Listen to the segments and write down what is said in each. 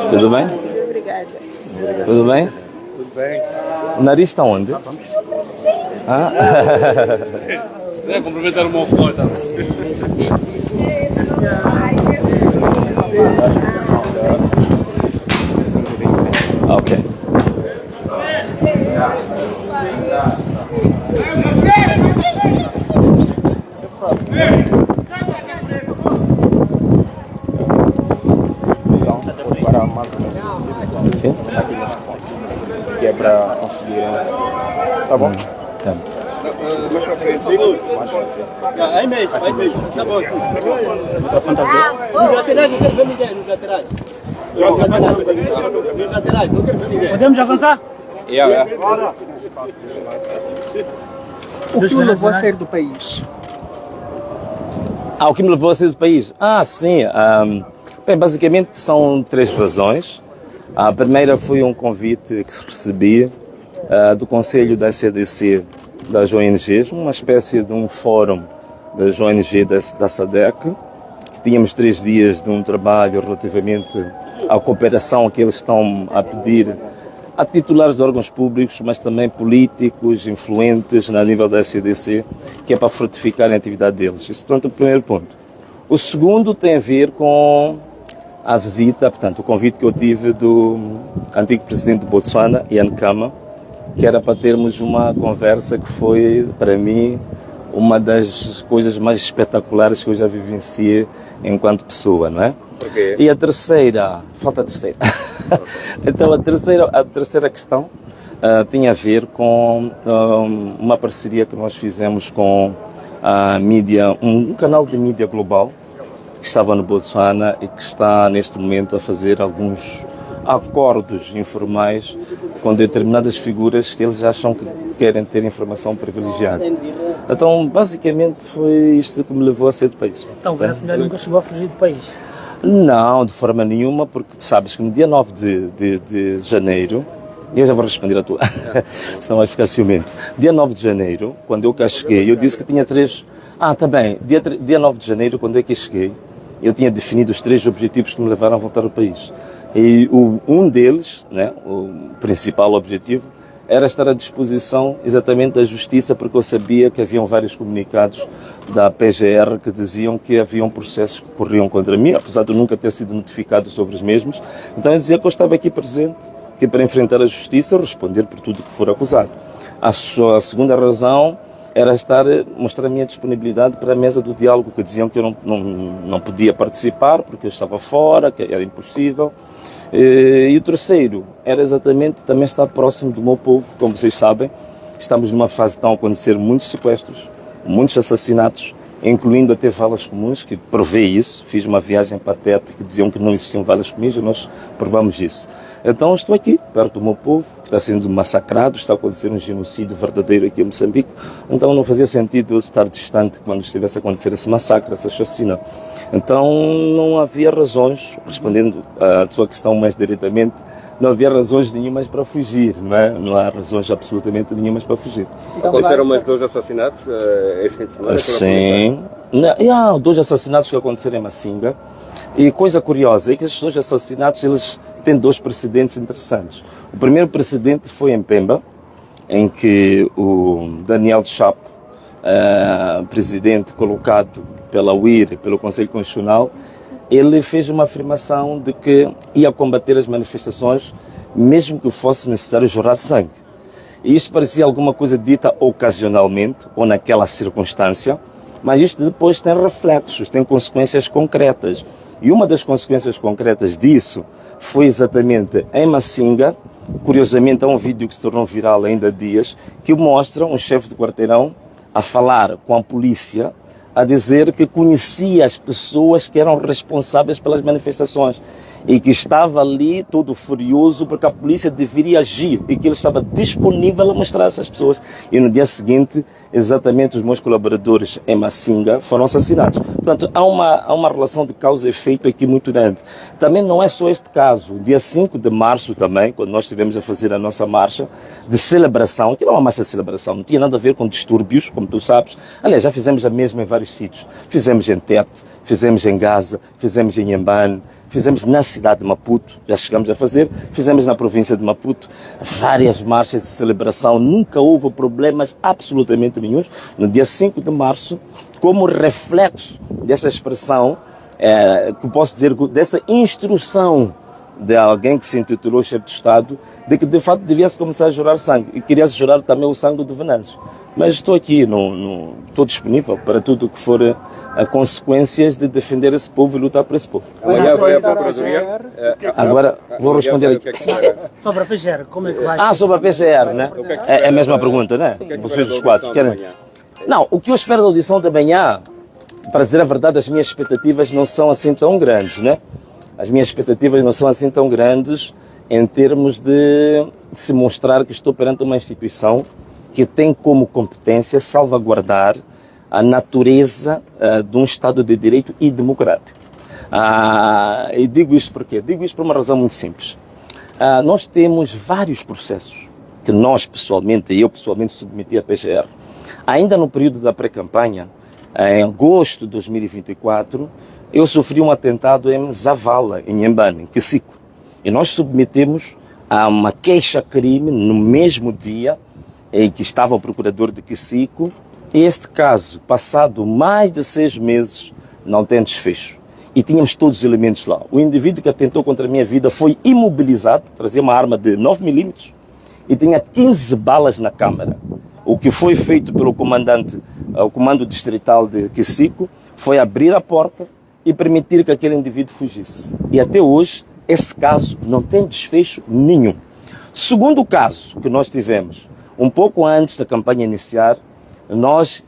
Tudo bem? Obrigada. Tudo bem? Tudo bem. O nariz está onde? Ah? É, cumprimentar o meu avô, tá? Ok. Para mais ou menos. Sim? Aqui neste ponto. Que é para conseguir. Tá bom? Tá. Mais pra frente, aí mesmo, tá bom assim. O microfone está a ver? Nos laterais, não quero ver ninguém, nos laterais. Nos laterais, não quero ver ninguém. Podemos avançar? O que o levou a sair do país? O que me levou a sair do país? Sim. Bem, basicamente são 3 razões. A primeira foi um convite que recebi do Conselho da SADC das ONGs, uma espécie de um fórum das ONG da SADC. Tínhamos 3 dias de um trabalho relativamente à cooperação que eles estão a pedir a titulares de órgãos públicos, mas também políticos, influentes na nível da SADC, que é para fortificar a atividade deles. Isso, portanto, é o primeiro ponto. O segundo tem a ver com a visita, portanto, o convite que eu tive do antigo presidente de Botsuana, Ian Khama, que era para termos uma conversa que foi, para mim, uma das coisas mais espetaculares que eu já vivenciei enquanto pessoa, não é? Porquê? E a terceira, falta a terceira. Então, a terceira questão tinha a ver com uma parceria que nós fizemos com a mídia, um canal de mídia global, que estava no Botsuana e que está neste momento a fazer alguns acordos informais com determinadas figuras que eles acham que querem ter informação privilegiada. Então, basicamente, foi isto que me levou a sair do país. Então, a mulher nunca chegou a fugir do país. Não, de forma nenhuma, porque tu sabes que no dia 9 de janeiro, e eu já vou responder a tua, senão vai ficar ciumento. Dia 9 de janeiro, quando eu cá cheguei, eu disse que tinha 3... tá bem, dia 9 de janeiro, quando eu aqui cheguei, eu tinha definido os 3 objetivos que me levaram a voltar ao país. E um deles, né, o principal objetivo, era estar à disposição exatamente da justiça, porque eu sabia que haviam vários comunicados da PGR que diziam que haviam processos que corriam contra mim, apesar de eu nunca ter sido notificado sobre os mesmos. Então eu dizia que eu estava aqui presente, que para enfrentar a justiça, responder por tudo que for acusado. A segunda razão era mostrar a minha disponibilidade para a mesa do diálogo, que diziam que eu não podia participar, porque eu estava fora, que era impossível. E o terceiro era exatamente também estar próximo do meu povo. Como vocês sabem, estamos numa fase de estão a acontecer muitos sequestros, muitos assassinatos, incluindo até valas comuns, que provei isso. Fiz uma viagem para Tete que diziam que não existiam valas comuns e nós provamos isso. Então estou aqui, perto do meu povo, que está sendo massacrado, está a acontecer um genocídio verdadeiro aqui em Moçambique, então não fazia sentido eu estar distante quando estivesse a acontecer esse massacre, essa chacina. Então não havia razões, respondendo à tua questão mais diretamente, não havia razões nenhumas para fugir, não é? Não há razões absolutamente nenhumas para fugir. Então, aconteceram mais 2 assassinatos este fim de semana? Sim, e há 2 assassinatos que aconteceram em Macinga, e coisa curiosa é que esses 2 assassinatos, eles têm 2 precedentes interessantes. O primeiro precedente foi em Pemba, em que o Daniel Chapo, presidente colocado pela UIR, pelo Conselho Constitucional, ele fez uma afirmação de que ia combater as manifestações, mesmo que fosse necessário jorrar sangue. E isto parecia alguma coisa dita ocasionalmente, ou naquela circunstância, mas isto depois tem reflexos, tem consequências concretas. E uma das consequências concretas disso foi exatamente em Macinga. Curiosamente, há um vídeo que se tornou viral ainda há dias, que mostra um chefe de quarteirão a falar com a polícia, a dizer que conhecia as pessoas que eram responsáveis pelas manifestações. e que estava ali todo furioso porque a polícia deveria agir e que ele estava disponível a mostrar essas pessoas. E no dia seguinte, exatamente os meus colaboradores em Massinga foram assassinados. Portanto, há uma relação de causa e efeito aqui muito grande. Também não é só este caso. Dia 5 de março também, quando nós estivemos a fazer a nossa marcha de celebração, que não é uma marcha de celebração, não tinha nada a ver com distúrbios, como tu sabes. Aliás, já fizemos a mesma em vários sítios. Fizemos em Tete, fizemos em Gaza, fizemos em Inhambane, fizemos na cidade de Maputo, já chegamos a fazer, fizemos na província de Maputo, várias marchas de celebração, nunca houve problemas absolutamente nenhum. No dia 5 de março, como reflexo dessa expressão, que posso dizer, dessa instrução de alguém que se intitulou chefe de Estado, de que de fato devia-se começar a jurar sangue, e queria-se jurar também o sangue do Venâncio. Mas estou aqui, estou disponível para tudo o que for a consequências de defender esse povo e lutar por esse povo. Agora vou responder aqui. Sobre a PGR, como é que vai? Sobre a PGR, né? É a mesma pergunta, né? Vocês os quatro querem? Não, o que eu espero da audição da manhã, para dizer a verdade, as minhas expectativas não são assim tão grandes, né? As minhas expectativas não são assim tão grandes em termos de se mostrar que estou perante uma instituição que tem como competência salvaguardar a natureza de um Estado de Direito e democrático. E digo isto por quê? Digo isto por uma razão muito simples. Nós temos vários processos que nós pessoalmente, e eu pessoalmente submeti à PGR. Ainda no período da pré-campanha, em agosto de 2024, eu sofri um atentado em Zavala, em Inhambane, em Kisico. E nós submetemos a uma queixa-crime no mesmo dia em que estava o procurador de Kisico. Este caso, passado mais de 6 meses, não tem desfecho. E tínhamos todos os elementos lá. O indivíduo que atentou contra a minha vida foi imobilizado, trazia uma arma de 9 milímetros e tinha 15 balas na câmara. O que foi feito pelo comandante, o comando distrital de Kisico, foi abrir a porta e permitir que aquele indivíduo fugisse. E até hoje, esse caso não tem desfecho nenhum. Segundo caso que nós tivemos, um pouco antes da campanha iniciar, nós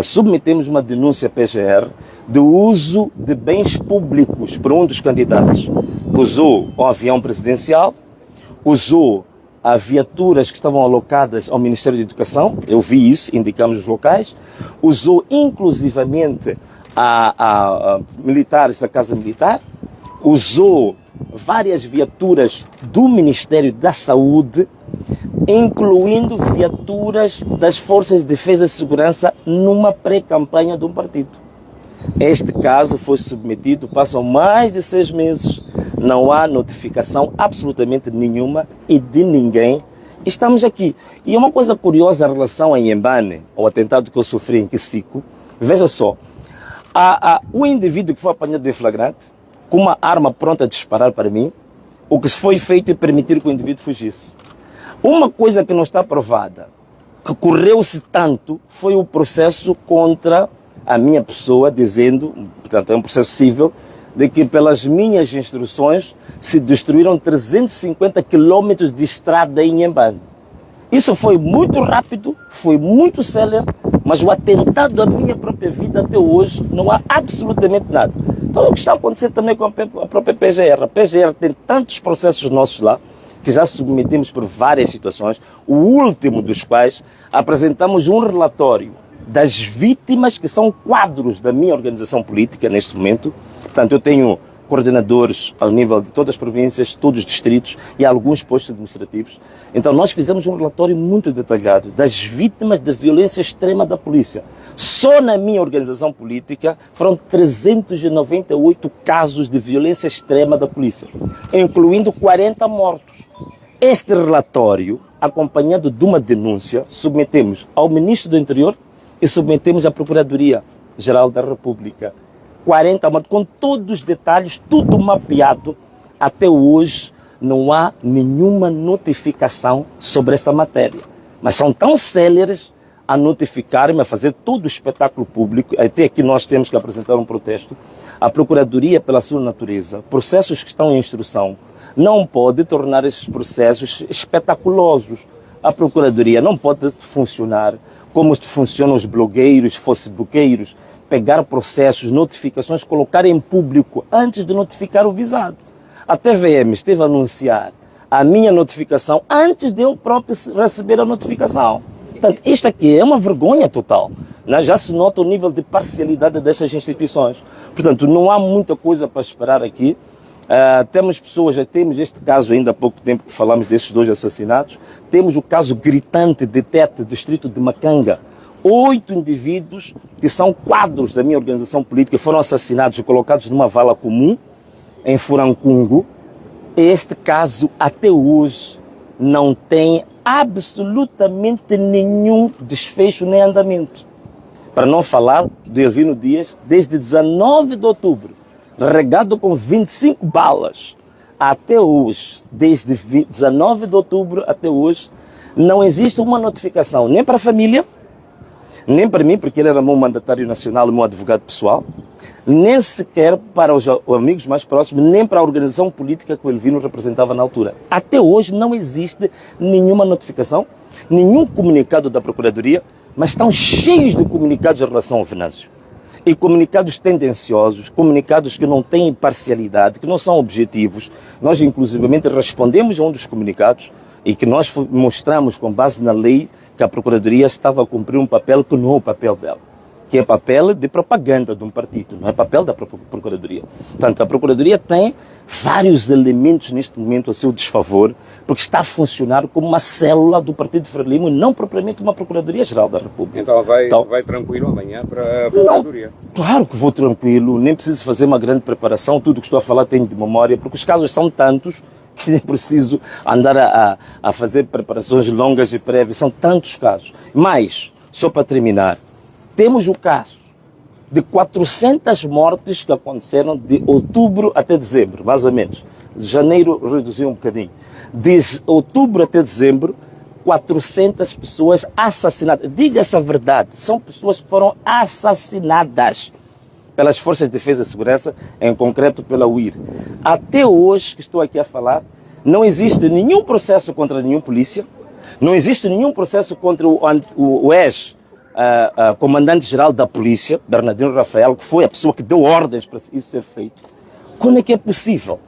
submetemos uma denúncia PGR de uso de bens públicos por um dos candidatos. Usou o avião presidencial, usou as viaturas que estavam alocadas ao Ministério da Educação, eu vi isso, indicamos os locais, usou inclusivamente a militares da Casa Militar, usou várias viaturas do Ministério da Saúde, incluindo viaturas das Forças de Defesa e Segurança numa pré-campanha de um partido. Este caso foi submetido, passam mais de 6 meses, não há notificação absolutamente nenhuma e de ninguém. Estamos aqui. E uma coisa curiosa em relação a Inhambane, ao atentado que eu sofri em Kisico, veja só, o indivíduo que foi apanhado de flagrante, com uma arma pronta a disparar para mim, o que foi feito é permitir que o indivíduo fugisse. Uma coisa que não está provada, que correu-se tanto, foi o processo contra a minha pessoa, dizendo, portanto é um processo civil, de que pelas minhas instruções se destruíram 350 quilômetros de estrada em Inhambane. Isso foi muito rápido, foi muito célere, mas o atentado à minha própria vida até hoje não há absolutamente nada. Então é o que está acontecendo também com a própria PGR. A PGR tem tantos processos nossos lá, que já submetemos por várias situações, o último dos quais apresentamos um relatório das vítimas que são quadros da minha organização política neste momento. Portanto, eu tenho coordenadores ao nível de todas as províncias, todos os distritos e alguns postos administrativos. Então, nós fizemos um relatório muito detalhado das vítimas de violência extrema da polícia. Só na minha organização política foram 398 casos de violência extrema da polícia, incluindo 40 mortos. Este relatório, acompanhado de uma denúncia, submetemos ao Ministro do Interior e submetemos à Procuradoria-Geral da República. 40 mortos, com todos os detalhes, tudo mapeado. Até hoje não há nenhuma notificação sobre essa matéria. Mas são tão céleres a notificar-me, a fazer todo o espetáculo público. Até aqui nós temos que apresentar um protesto. A Procuradoria, pela sua natureza, processos que estão em instrução, não pode tornar esses processos espetaculosos. A Procuradoria não pode funcionar como funcionam os blogueiros, facebookeiros, pegar processos, notificações, colocar em público antes de notificar o visado. A TVM esteve a anunciar a minha notificação antes de eu próprio receber a notificação. Portanto, isto aqui é uma vergonha total. Né? Já se nota o nível de parcialidade dessas instituições. Portanto, não há muita coisa para esperar aqui. Temos pessoas, já temos este caso ainda há pouco tempo que falamos desses 2 assassinatos. Temos o caso gritante de Tete, distrito de Macanga. 8 indivíduos que são quadros da minha organização política foram assassinados e colocados numa vala comum em Furancungo. Este caso até hoje não tem absolutamente nenhum desfecho nem andamento. Para não falar do Elvino Dias, desde 19 de outubro, regado com 25 balas, até hoje, desde 19 de outubro até hoje, não existe uma notificação nem para a família, nem para mim, porque ele era meu mandatário nacional e meu advogado pessoal, nem sequer para os amigos mais próximos, nem para a organização política que o Elvino representava na altura. Até hoje não existe nenhuma notificação, nenhum comunicado da Procuradoria, mas estão cheios de comunicados em relação ao Venâncio. E comunicados tendenciosos, comunicados que não têm parcialidade, que não são objetivos. Nós, inclusivamente, respondemos a um dos comunicados e que nós mostramos, com base na lei, que a Procuradoria estava a cumprir um papel que não é o papel dela, que é papel de propaganda de um partido, não é papel da Procuradoria. Portanto, a Procuradoria tem vários elementos neste momento a seu desfavor, porque está a funcionar como uma célula do Partido Frelimo, não propriamente uma Procuradoria-Geral da República. Então vai tranquilo amanhã para a Procuradoria? Não, claro que vou tranquilo, nem preciso fazer uma grande preparação, tudo o que estou a falar tenho de memória, porque os casos são tantos que nem preciso andar a fazer preparações longas e prévias, são tantos casos. Mas, só para terminar, temos o caso de 400 mortes que aconteceram de outubro até dezembro, mais ou menos. Janeiro reduziu um bocadinho. De outubro até dezembro, 400 pessoas assassinadas. Diga-se a verdade, são pessoas que foram assassinadas pelas Forças de Defesa e Segurança, em concreto pela UIR. Até hoje, que estou aqui a falar, não existe nenhum processo contra nenhum polícia, não existe nenhum processo contra o ex-comandante-geral da polícia, Bernardino Rafael, que foi a pessoa que deu ordens para isso ser feito. Como é que é possível?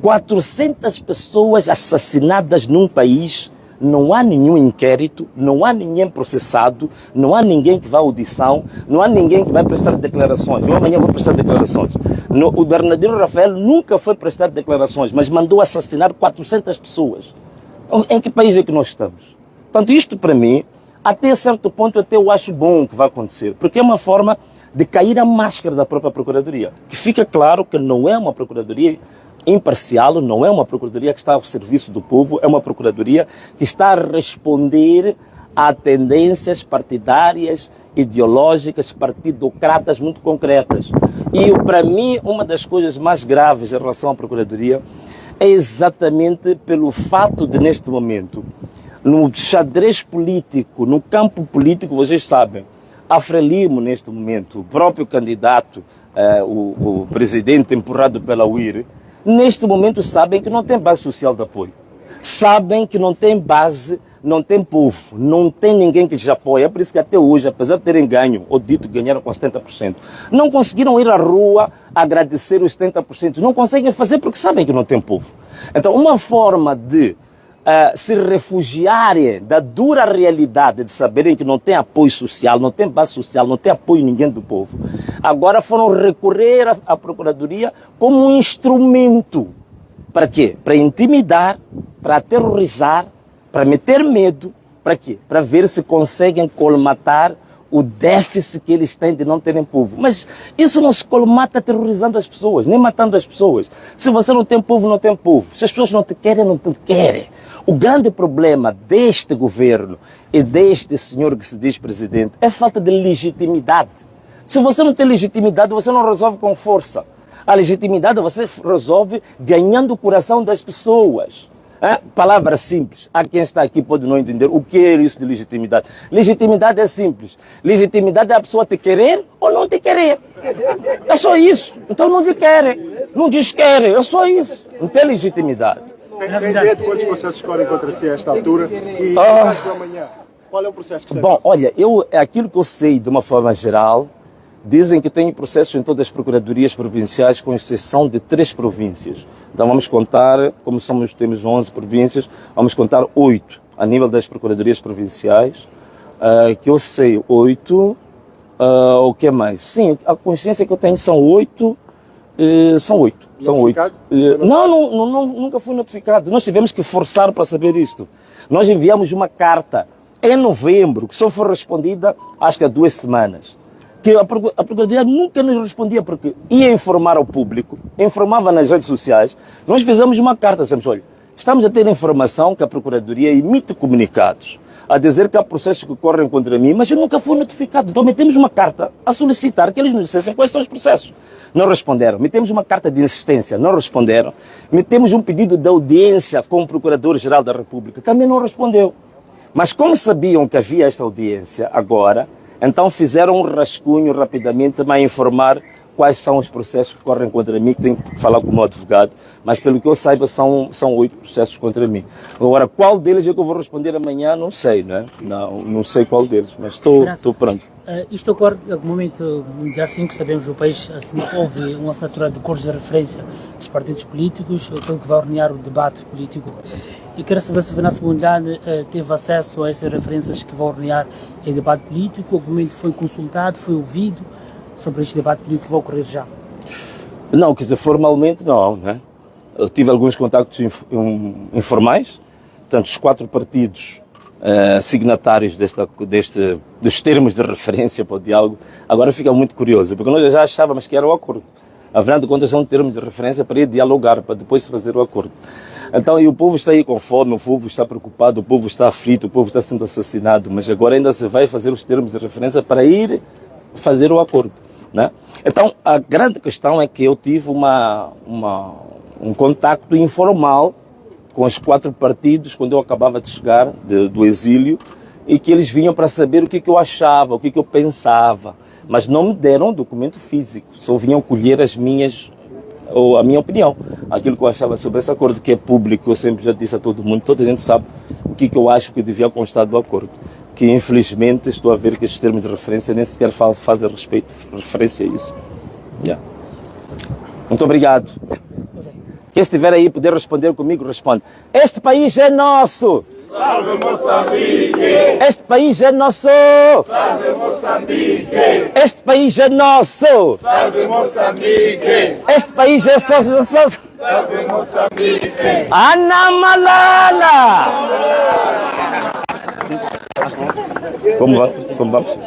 400 pessoas assassinadas num país, não há nenhum inquérito, não há ninguém processado, não há ninguém que vá à audição, não há ninguém que vai prestar declarações. Eu amanhã vou prestar declarações. O Bernardino Rafael nunca foi prestar declarações, mas mandou assassinar 400 pessoas. Em que país é que nós estamos? Portanto, isto para mim, até certo ponto, até eu acho bom o que vai acontecer, porque é uma forma de cair a máscara da própria Procuradoria. Que fica claro que não é uma Procuradoria imparcial, não é uma Procuradoria que está ao serviço do povo, é uma Procuradoria que está a responder a tendências partidárias, ideológicas, partidocratas muito concretas. E para mim, uma das coisas mais graves em relação à Procuradoria é exatamente pelo fato de, neste momento, no xadrez político, no campo político, vocês sabem, a Frelimo, neste momento, o próprio candidato, o presidente empurrado pela UIR, neste momento sabem que não tem base social de apoio. Sabem que não tem base, não tem povo, não tem ninguém que lhes apoia. É por isso que até hoje, apesar de terem ganho, ou dito que ganharam com 70%, não conseguiram ir à rua agradecer os 70%. Não conseguem fazer porque sabem que não tem povo. Então, uma forma de se refugiarem da dura realidade de saberem que não tem apoio social, não tem base social, não tem apoio ninguém do povo, agora foram recorrer à Procuradoria como um instrumento. Para quê? Para intimidar, para aterrorizar, para meter medo. Para quê? Para ver se conseguem colmatar o déficit que eles têm de não terem povo. Mas isso não se colmata aterrorizando as pessoas, nem matando as pessoas. Se você não tem povo, não tem povo. Se as pessoas não te querem, não te querem. O grande problema deste governo e deste senhor que se diz presidente é a falta de legitimidade. Se você não tem legitimidade, você não resolve com força. A legitimidade você resolve ganhando o coração das pessoas. Palavra simples. Há quem está aqui pode não entender o que é isso de legitimidade. Legitimidade é simples. Legitimidade é a pessoa te querer ou não te querer. É só isso. Então não te querem. Não diz querem. É só isso. Não tem legitimidade. Tem ideia de quantos processos correm contra si a esta altura? E no caso de amanhã, qual é o processo que está? Bom, olha, aquilo que eu sei de uma forma geral Dizem que tem processos em todas as procuradorias provinciais, com exceção de 3 províncias. Então vamos contar, como temos 11 províncias, vamos contar 8 a nível das procuradorias provinciais, que eu sei 8, o que mais? Sim, a consciência que eu tenho são 8, são 8. São 8. Não, nunca fui notificado. Nós tivemos que forçar para saber isto. Nós enviamos uma carta em novembro, que só foi respondida, acho que há 2 semanas. Que a Procuradoria nunca nos respondia, porque ia informar ao público, informava nas redes sociais. Nós fizemos uma carta, dissemos, olha, estamos a ter informação que a Procuradoria emite comunicados a dizer que há processos que correm contra mim, mas eu nunca fui notificado. Então metemos uma carta a solicitar que eles nos dissessem quais são os processos. Não responderam. Metemos uma carta de insistência, não responderam. Metemos um pedido de audiência com o Procurador-Geral da República, também não respondeu. Mas como sabiam que havia esta audiência agora, então fizeram um rascunho rapidamente para informar quais são os processos que correm contra mim, que tenho que falar com o meu advogado, mas pelo que eu saiba são 8 processos contra mim. Agora, qual deles é que eu vou responder amanhã, não sei, né? Não sei qual deles, mas estou pronto. Isto ocorre no momento, dia 5, sabemos, o país houve uma assinatura de acordos de referência dos partidos políticos, aquilo que vai ordenar o debate político. Eu quero saber se o Venâncio Mondlane teve acesso a essas referências que vão ordenar o debate político, o momento foi consultado, foi ouvido sobre este debate político que vai ocorrer já? Não, quer dizer, formalmente não, né? Eu tive alguns contactos informais, portanto, os 4 partidos signatários dos termos de referência para o diálogo, agora fica muito curioso, porque nós já achávamos que era o acordo. Afinal de contas, são termos de referência para ir dialogar, para depois fazer o acordo. Então, e o povo está aí com fome, o povo está preocupado, o povo está aflito, o povo está sendo assassinado, mas agora ainda se vai fazer os termos de referência para ir fazer o acordo, né? Então, a grande questão é que eu tive um contacto informal com os 4 partidos quando eu acabava de chegar do exílio e que eles vinham para saber o que eu achava, o que eu pensava, mas não me deram um documento físico, só vinham colher a minha opinião, aquilo que eu achava sobre esse acordo, que é público. Eu sempre já disse a todo mundo, toda a gente sabe o que eu acho que devia constar do acordo, que infelizmente estou a ver que estes termos de referência nem sequer fazem referência a isso. Yeah. Muito obrigado. Quem estiver aí poder responder comigo, responde. Este país é nosso! Salve Moçambique! Este país é nosso! Salve Moçambique! Este país é nosso! Salve Moçambique! Este país é nosso! Salve Moçambique! Ana Malala! Como vamos?